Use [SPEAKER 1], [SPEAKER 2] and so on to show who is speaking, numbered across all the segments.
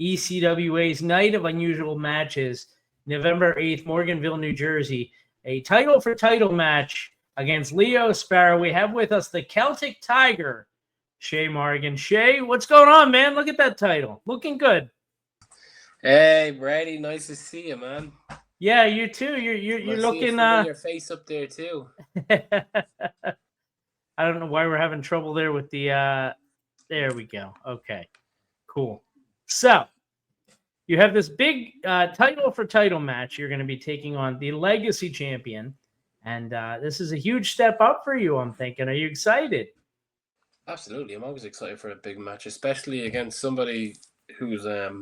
[SPEAKER 1] ECWA's Night of Unusual Matches, November 8th, Morganville, New Jersey. A title for title match against Leo Sparrow. We have with us the Celtic Tiger, Shay Morrigan. Shay, what's going on, man? Look at that title. Looking good.
[SPEAKER 2] Hey, Brady, nice to see you, man.
[SPEAKER 1] Yeah, you too. You're looking.
[SPEAKER 2] Your face up there too.
[SPEAKER 1] I don't know why we're having trouble there with the. There we go. Okay, cool. So you have this big title for title match. You're going to be taking on the Legacy Champion, and this is a huge step up for you. I'm thinking. Are you excited?
[SPEAKER 2] Absolutely, I'm always excited for a big match, especially against somebody who's a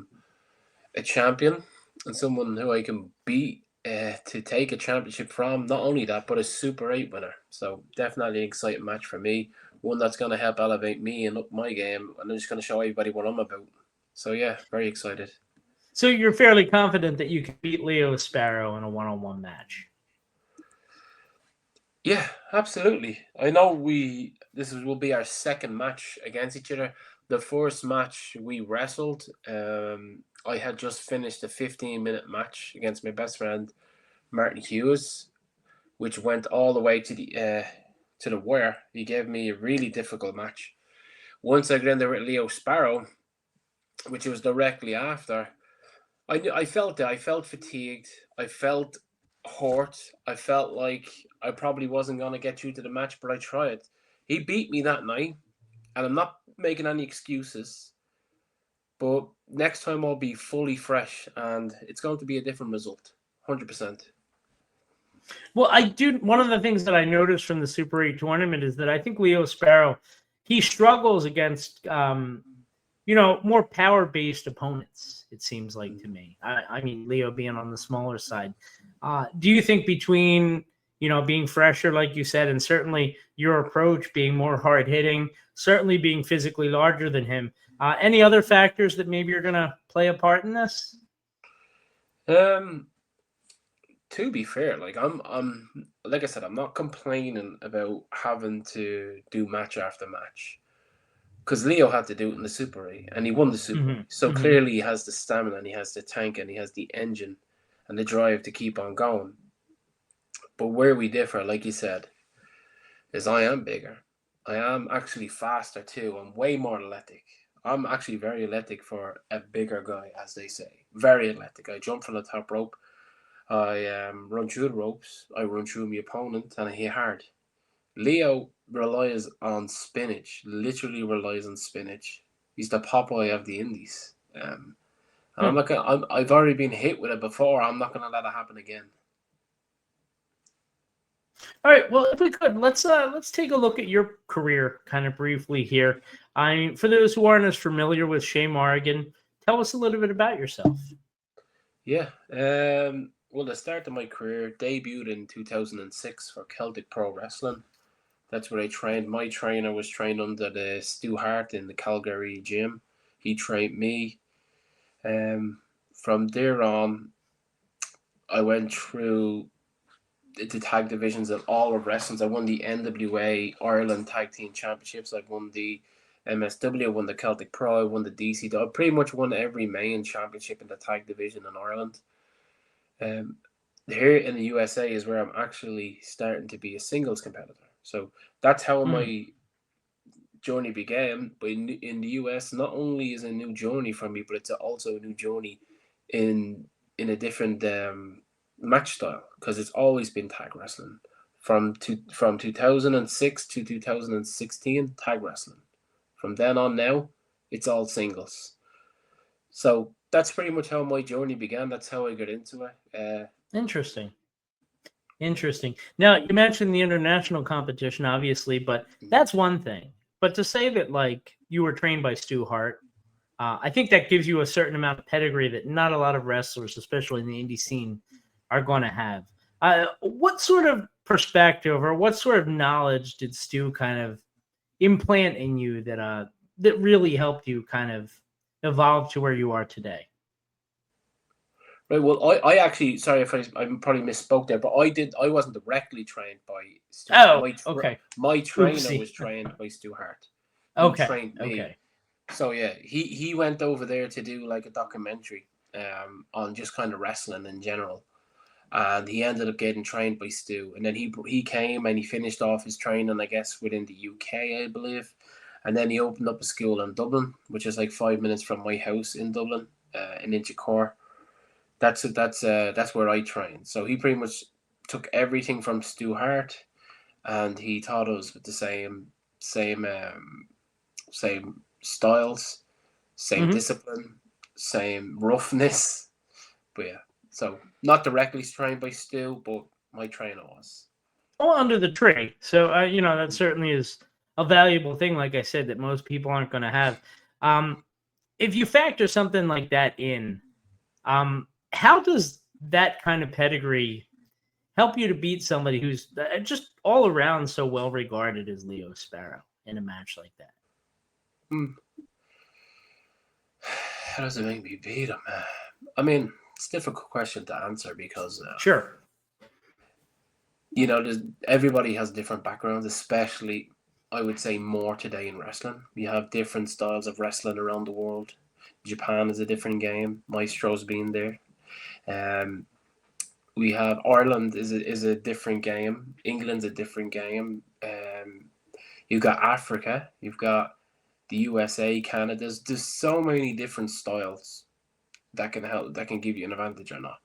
[SPEAKER 2] champion and someone who I can beat to take a championship from. Not only that, but a Super 8 winner. So definitely an exciting match for me. One that's going to help elevate me and up my game. And I'm just going to show everybody what I'm about. So yeah, very excited.
[SPEAKER 1] So you're fairly confident that you can beat Leo Sparrow in a one-on-one match?
[SPEAKER 2] Yeah, absolutely. I know will be our second match against each other. The first match we wrestled, I had just finished a 15-minute match against my best friend Martin Hughes, which went all the way to the wire. He gave me a really difficult match. Once I got in there with Leo Sparrow, which was directly after, I felt it. I felt fatigued. I felt hurt. I felt like I probably wasn't going to get through to the match, but I tried. He beat me that night, and I'm not making any excuses. But next time I'll be fully fresh, and it's going to be a different result, 100%.
[SPEAKER 1] Well, I do. One of the things that I noticed from the Super 8 tournament is that I think Leo Sparrow, he struggles against, more power-based opponents, it seems like to me. I mean, Leo being on the smaller side. Do you think between, being fresher, like you said, and certainly your approach being more hard-hitting, certainly being physically larger than him, any other factors that maybe are going to play a part in this?
[SPEAKER 2] To be fair, like I'm like I said, I'm not complaining about having to do match after match, because Leo had to do it in the Super 8 and he won the Super 8. So clearly he has the stamina and he has the tank and he has the engine and the drive to keep on going. But where we differ, like you said, is I am bigger. I am actually faster too. I'm way more athletic. I'm actually very athletic for a bigger guy, as they say. Very athletic. I jump from the top rope. I run through the ropes. I run through my opponent, and I hit hard. Leo relies on spinach. Literally relies on spinach. He's the Popeye of the Indies. And I'm not gonna. I've already been hit with it before. I'm not gonna let it happen again.
[SPEAKER 1] All right. Well, if we could, let's take a look at your career kind of briefly here. I mean, for those who aren't as familiar with Shay Morrigan, tell us a little bit about yourself.
[SPEAKER 2] Yeah. Well, the start of my career debuted in 2006 for Celtic Pro Wrestling. That's where I trained. My trainer was trained under the Stu Hart in the Calgary gym. He trained me. From there on, I went through the tag divisions of all of wrestling. I won the NWA Ireland Tag Team Championships. I won the MSW, I won the Celtic Pro, I won the DC. I pretty much won every main championship in the tag division in Ireland. Here in the USA is where I'm actually starting to be a singles competitor. So that's how my journey began. But in the US, not only is a new journey for me, but it's also a new journey in a different match style, because it's always been tag wrestling from 2006 to 2016. Tag wrestling. From then on now, it's all singles. So that's pretty much how my journey began. That's how I got into it.
[SPEAKER 1] Interesting. Now, you mentioned the international competition, obviously, but that's one thing. But to say that, like, you were trained by Stu Hart, I think that gives you a certain amount of pedigree that not a lot of wrestlers, especially in the indie scene, are going to have. What sort of perspective or what sort of knowledge did Stu kind of implant in you that really helped you kind of evolve to where you are today?
[SPEAKER 2] Right. Well, I actually, sorry if I probably misspoke there, but I wasn't directly trained by Stu.
[SPEAKER 1] Oh, okay.
[SPEAKER 2] My trainer was trained by Stu Hart. He trained me.
[SPEAKER 1] Okay.
[SPEAKER 2] So yeah, he went over there to do like a documentary on just kind of wrestling in general, and he ended up getting trained by Stu. And then he came and he finished off his training, I guess, within the UK, I believe. And then he opened up a school in Dublin, which is like 5 minutes from my house in Dublin, in Inchicore. That's where I trained. So he pretty much took everything from Stu Hart, and he taught us with the same styles, same
[SPEAKER 1] Hmm.
[SPEAKER 2] discipline, same roughness. But yeah, so not directly trained by Stu, but my trainer was.
[SPEAKER 1] All under the tree. So, that certainly is a valuable thing, like I said, that most people aren't going to have. If you factor something like that in, how does that kind of pedigree help you to beat somebody who's just all around so well regarded as Leo Sparrow in a match like that?
[SPEAKER 2] Hmm. How does it make me beat him? I mean, it's a difficult question to answer because
[SPEAKER 1] Sure.
[SPEAKER 2] everybody has different backgrounds, especially I would say more today in wrestling. You have different styles of wrestling around the world. Japan is a different game. Maestro's been there. Um, we have Ireland is a different game. England's a different game. You've got Africa. You've got the USA, Canada. There's so many different styles that can give you an advantage or not.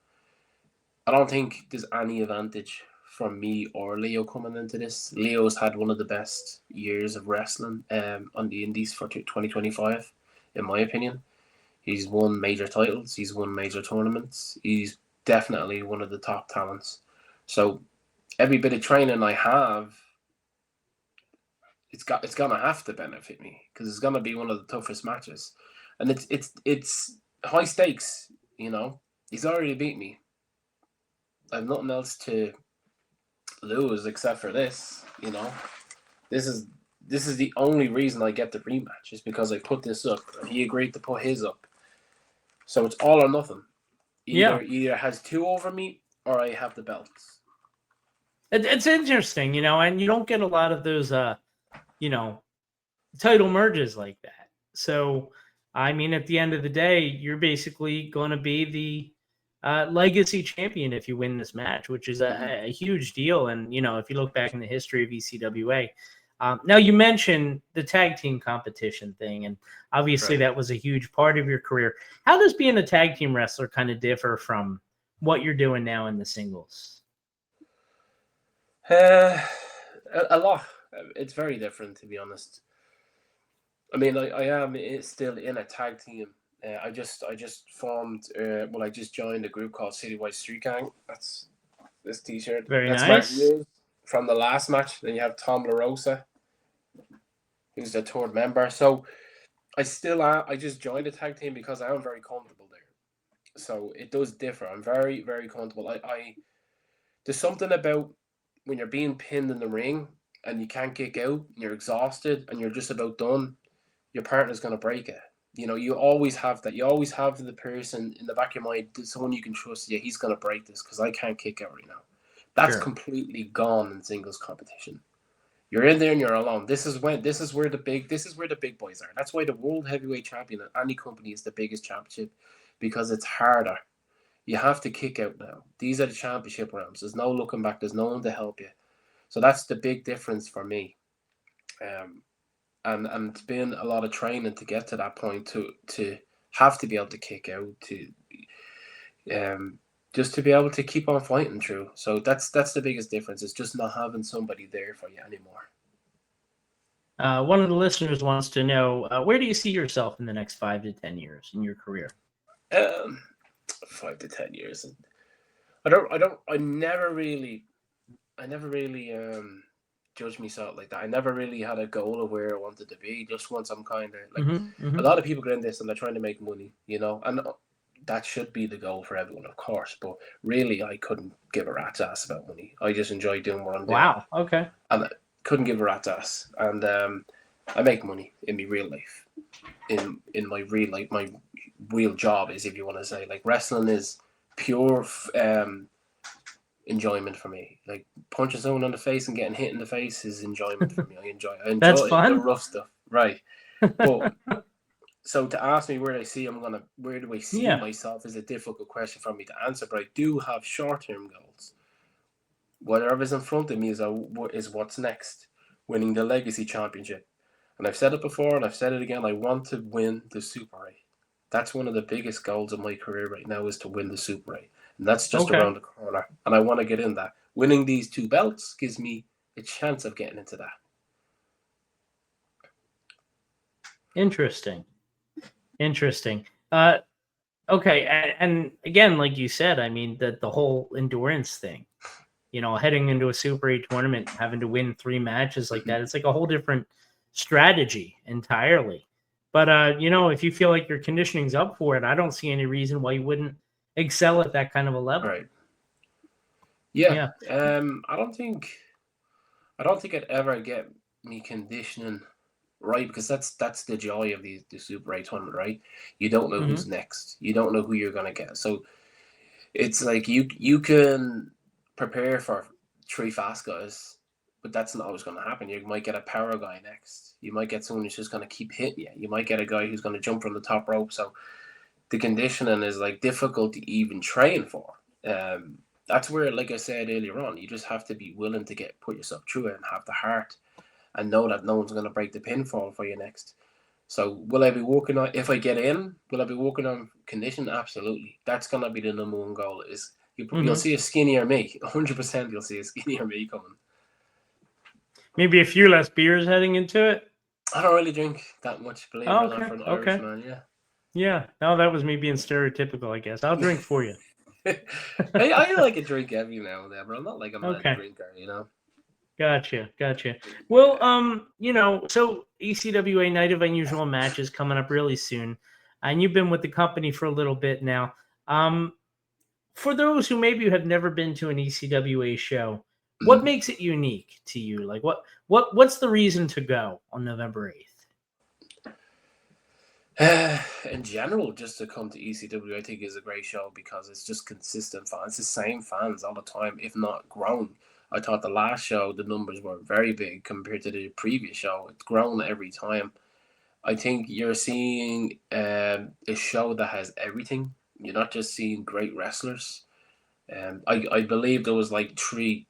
[SPEAKER 2] I don't think there's any advantage for me or Leo coming into this. Leo's had one of the best years of wrestling on the Indies for 2025, in my opinion. He's won major titles. He's won major tournaments. He's definitely one of the top talents. So every bit of training I have, it's gonna have to benefit me because it's gonna be one of the toughest matches, and it's high stakes. He's already beat me. I have nothing else to lose except for this. This is this is the only reason I get the rematch is because I put this up and he agreed to put his up. So it's all or nothing.
[SPEAKER 1] Yeah.
[SPEAKER 2] Either has two over me or I have the belts.
[SPEAKER 1] It's interesting, and you don't get a lot of those, title merges like that. So, I mean, at the end of the day, you're basically going to be the legacy champion if you win this match, which is
[SPEAKER 2] Mm-hmm.
[SPEAKER 1] a huge deal. And, if you look back in the history of ECWA, now you mentioned the tag team competition thing, and obviously
[SPEAKER 2] Right.
[SPEAKER 1] that was a huge part of your career. How does being a tag team wrestler kind of differ from what you're doing now in the singles?
[SPEAKER 2] Uh, a lot. It's very different, to be honest. I mean, I am still in a tag team. I just formed. I just joined a group called Citywide Street Gang. That's this T-shirt.
[SPEAKER 1] Very
[SPEAKER 2] That's Mark
[SPEAKER 1] nice.
[SPEAKER 2] Hughes from the last match. Then you have Tom LaRosa, who's the third member. So I just joined a tag team because I am very comfortable there. So it does differ. I'm very, very comfortable. There's something about when you're being pinned in the ring and you can't kick out, and you're exhausted and you're just about done, your partner's gonna break it. You always have that. You always have the person in the back of your mind, someone you can trust. Yeah, he's gonna break this because I can't kick out right now. That's
[SPEAKER 1] Sure.
[SPEAKER 2] completely gone in singles competition. You're in there and you're alone. This is where the big boys are. That's why the world heavyweight champion at any company is the biggest championship, because it's harder. You have to kick out now. These are the championship rounds. There's no looking back. There's no one to help you. So that's the big difference for me. Um, and it's been a lot of training to get to that point to have to be able to kick out to just to be able to keep on fighting through. So that's the biggest difference. It's just not having somebody there for you anymore.
[SPEAKER 1] One of the listeners wants to know where do you see yourself in the next 5 to 10 years in your career?
[SPEAKER 2] Um, 5 to 10 years. I never really judge myself like that. I never really had a goal of where I wanted to be. Just once I'm kind of like a lot of people get in this and they're trying to make money, and that should be the goal for everyone, of course. But really, I couldn't give a rat's ass about money. I just enjoy doing what I'm doing,
[SPEAKER 1] Wow. Okay.
[SPEAKER 2] and I couldn't give a rat's ass. And I make money in my real life, in my real life. My real job is, if you want to say, like, wrestling is pure enjoyment for me. Like, punching someone on the face and getting hit in the face is enjoyment for me. I
[SPEAKER 1] That's
[SPEAKER 2] enjoy the
[SPEAKER 1] fun.
[SPEAKER 2] rough stuff, right? But So to ask me where do I see
[SPEAKER 1] Yeah.
[SPEAKER 2] myself is a difficult question for me to answer. But I do have short-term goals. Whatever's in front of me is what's next. Winning the Legacy Championship, and I've said it before, and I've said it again. I want to win the Super 8. That's one of the biggest goals of my career right now is to win the Super 8, and that's just
[SPEAKER 1] Okay.
[SPEAKER 2] around the corner. And I want to get in that. Winning these 2 belts gives me a chance of getting into that.
[SPEAKER 1] Interesting. Okay, and again, like you said, I mean the whole endurance thing. Heading into a Super 8 tournament, having to win 3 matches like that, it's like a whole different strategy entirely. But if you feel like your conditioning's up for it, I don't see any reason why you wouldn't excel at that kind of a level.
[SPEAKER 2] Right. Yeah.
[SPEAKER 1] Yeah.
[SPEAKER 2] I don't think I'd ever get me conditioning right, because that's the joy of the Super 8 tournament, right? You don't know who's
[SPEAKER 1] Hmm.
[SPEAKER 2] next. You don't know who you're gonna get. So it's like you can prepare for 3 fast guys, but that's not always gonna happen. You might get a power guy next. You might get someone who's just gonna keep hitting you. You might get a guy who's gonna jump from the top rope. So the conditioning is like difficult to even train for. That's where, like I said earlier on, you just have to be willing to put yourself through it and have the heart and know that no one's going to break the pinfall for you next. So will I be working on, if I get in, will I be working on condition? Absolutely. That's going to be the number one goal is you'll see a skinnier me. 100% you'll see a skinnier me coming.
[SPEAKER 1] Maybe a few less beers heading into it.
[SPEAKER 2] I don't really drink that much, believe it or not, for an Irishman, yeah.
[SPEAKER 1] Yeah. No, that was me being stereotypical, I guess. I'll drink for you.
[SPEAKER 2] I like a drink every now and then, but I'm not like a mad drinker,
[SPEAKER 1] Gotcha. Well, so ECWA Night of Unusual Matches coming up really soon, and you've been with the company for a little bit now. For those who maybe have never been to an ECWA show, what makes it unique to you? Like, what's the reason to go on November 8th?
[SPEAKER 2] In general, just to come to ECW, I think is a great show because it's just consistent fans. It's the same fans all the time, if not grown. I thought the last show, the numbers were very big compared to the previous show. It's grown every time. I think you're seeing a show that has everything. You're not just seeing great wrestlers. I believe there was like 3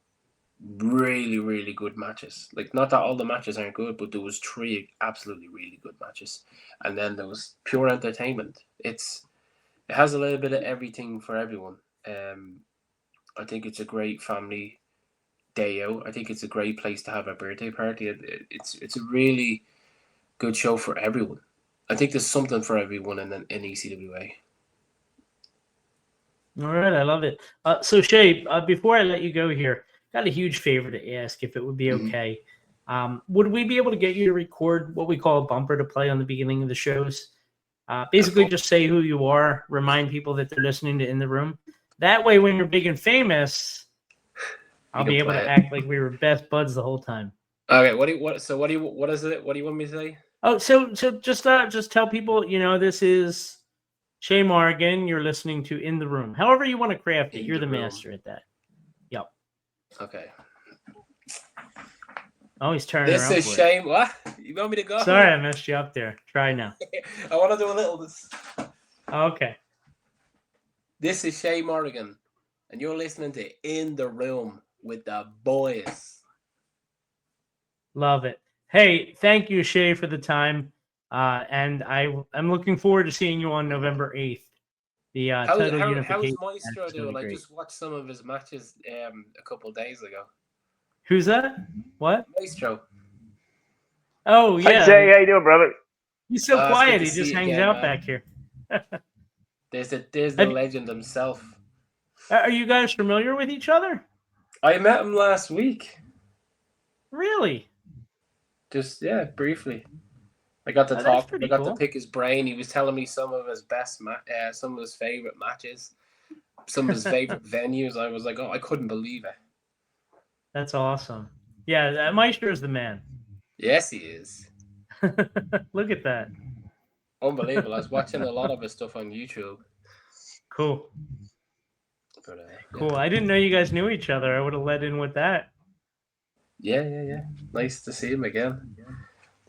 [SPEAKER 2] really, really good matches. Like, not that all the matches aren't good, but there was 3 absolutely really good matches. And then there was pure entertainment. It has a little bit of everything for everyone. I think it's a great family day out. I think it's a great place to have a birthday party. It's a really good show for everyone. I think there's something for everyone in ECWA.
[SPEAKER 1] All right, I love it. So Shay, before I let you go here, got a huge favor to ask, if it would be okay. Would we be able to get you to record what we call a bumper to play on the beginning of the shows? Basically, just say who you are, remind people that they're listening to In the Room. That way, when you're big and famous, I'll be able to act like we were best buds the whole time.
[SPEAKER 2] Okay, what is it? What do you want me to say?
[SPEAKER 1] Oh, so just tell people, this is Shay Morrigan. You're listening to In the Room. However you want to craft it, you're the master at that. Yep.
[SPEAKER 2] Okay.
[SPEAKER 1] Oh, he's turning around.
[SPEAKER 2] This is Shay. What? You want me to go?
[SPEAKER 1] Sorry, I messed you up there. Try now.
[SPEAKER 2] I want to do a little.
[SPEAKER 1] Okay.
[SPEAKER 2] This is Shay Morrigan, and you're listening to In the Room with the boys.
[SPEAKER 1] Love it. Hey, thank you, Shay, for the time. And I'm looking forward to seeing you on November 8th. The title unification.
[SPEAKER 2] How's Maestro doing? I just watched some of his matches a couple of days ago.
[SPEAKER 1] Who's that? What?
[SPEAKER 2] Maestro.
[SPEAKER 1] Oh, yeah.
[SPEAKER 3] Hi, Shay. How you doing, brother?
[SPEAKER 1] He's so quiet. He just hangs out back here.
[SPEAKER 2] There's the legend himself.
[SPEAKER 1] Are you guys familiar with each other?
[SPEAKER 2] I met him last week.
[SPEAKER 1] Really?
[SPEAKER 2] Just, briefly. I got to talk. I got
[SPEAKER 1] cool.
[SPEAKER 2] to pick his brain. He was telling me some of his some of his favorite matches, some of his favorite venues. I was like, oh, I couldn't believe it.
[SPEAKER 1] That's awesome. Yeah, Maestro is the man.
[SPEAKER 2] Yes, he is.
[SPEAKER 1] Look at that.
[SPEAKER 2] Unbelievable. I was watching a lot of his stuff on YouTube.
[SPEAKER 1] Cool.
[SPEAKER 2] But,
[SPEAKER 1] cool. I didn't know you guys knew each other. I would have let in with that.
[SPEAKER 2] Yeah. Nice to see him again.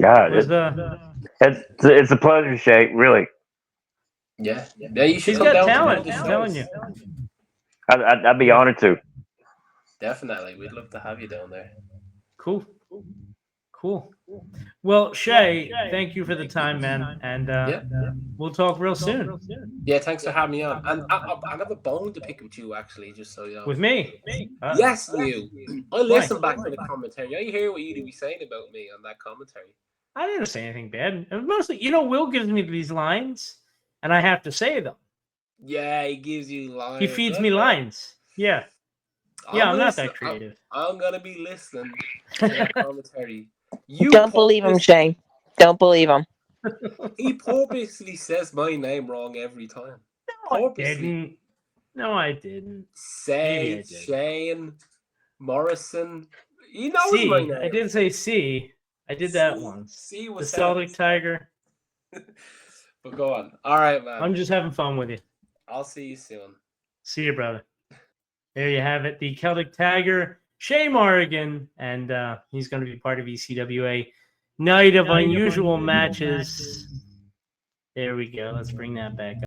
[SPEAKER 3] Yeah,
[SPEAKER 1] Was
[SPEAKER 3] it's a pleasure, Shay. Really,
[SPEAKER 2] Yeah, you should
[SPEAKER 1] he's
[SPEAKER 2] come
[SPEAKER 1] got
[SPEAKER 2] down to
[SPEAKER 1] talent.
[SPEAKER 2] one of the
[SPEAKER 1] I'm telling you.
[SPEAKER 2] shows.
[SPEAKER 3] I'd be honored to.
[SPEAKER 2] Definitely, we'd love to have you down there.
[SPEAKER 1] Cool. Well, Shay, thank you for the time, man, and we'll talk real soon.
[SPEAKER 2] Yeah, thanks for having me on. And I have a bone to pick with you, actually, just so you know.
[SPEAKER 1] With me?
[SPEAKER 2] Yes, you. I listen back to the commentary. I hear what you'd be saying about me on that commentary.
[SPEAKER 1] I didn't say anything bad. And mostly, Will gives me these lines, and I have to say them.
[SPEAKER 2] Yeah, he gives you lines.
[SPEAKER 1] He feeds me lines. Yeah. I'm not that creative.
[SPEAKER 2] I'm going to be listening to that commentary.
[SPEAKER 4] Don't believe him, Shay. Don't believe him.
[SPEAKER 2] He purposely says my name wrong every time. Purposely.
[SPEAKER 1] No, I didn't.
[SPEAKER 2] Shane, Morrison. He knows
[SPEAKER 1] C.
[SPEAKER 2] my name.
[SPEAKER 1] I did say C. I did that once.
[SPEAKER 2] C was
[SPEAKER 1] the Celtic Tiger.
[SPEAKER 2] But go on. All right, man.
[SPEAKER 1] I'm just having fun with you.
[SPEAKER 2] I'll see you soon.
[SPEAKER 1] See you, brother. There you have it. The Celtic Tiger, Shay Morrigan, and he's going to be part of ECWA Night of Unusual Matches. There we go. Let's bring that back up.